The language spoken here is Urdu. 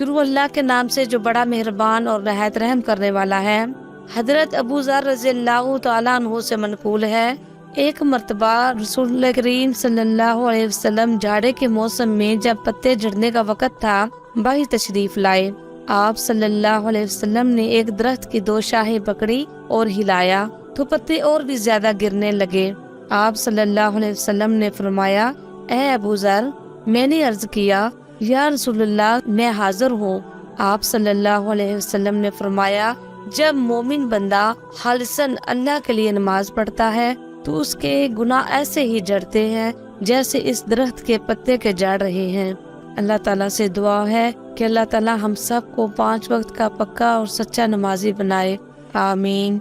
شروع اللہ کے نام سے جو بڑا مہربان اور نہایت رحم کرنے والا ہے۔ حضرت ابو ذر رضی اللہ تعالیٰ عنہ سے منقول ہے، ایک مرتبہ رسول اللہ کریم صلی اللہ علیہ وسلم جاڑے کے موسم میں جب پتے جھڑنے کا وقت تھا باہر تشریف لائے۔ آپ صلی اللہ علیہ وسلم نے ایک درخت کی 2 شاخیں پکڑی اور ہلایا تو پتے اور بھی زیادہ گرنے لگے۔ آپ صلی اللہ علیہ وسلم نے فرمایا، اے ابو ذر، میں نے عرض کیا، یا رسول اللہ میں حاضر ہوں۔ آپ صلی اللہ علیہ وسلم نے فرمایا، جب مومن بندہ خالصاً اللہ کے لیے نماز پڑھتا ہے تو اس کے گناہ ایسے ہی جڑتے ہیں جیسے اس درخت کے پتے کے جڑ رہے ہیں۔ اللہ تعالیٰ سے دعا ہے کہ اللہ تعالیٰ ہم سب کو 5 وقت کا پکا اور سچا نمازی بنائے، آمین۔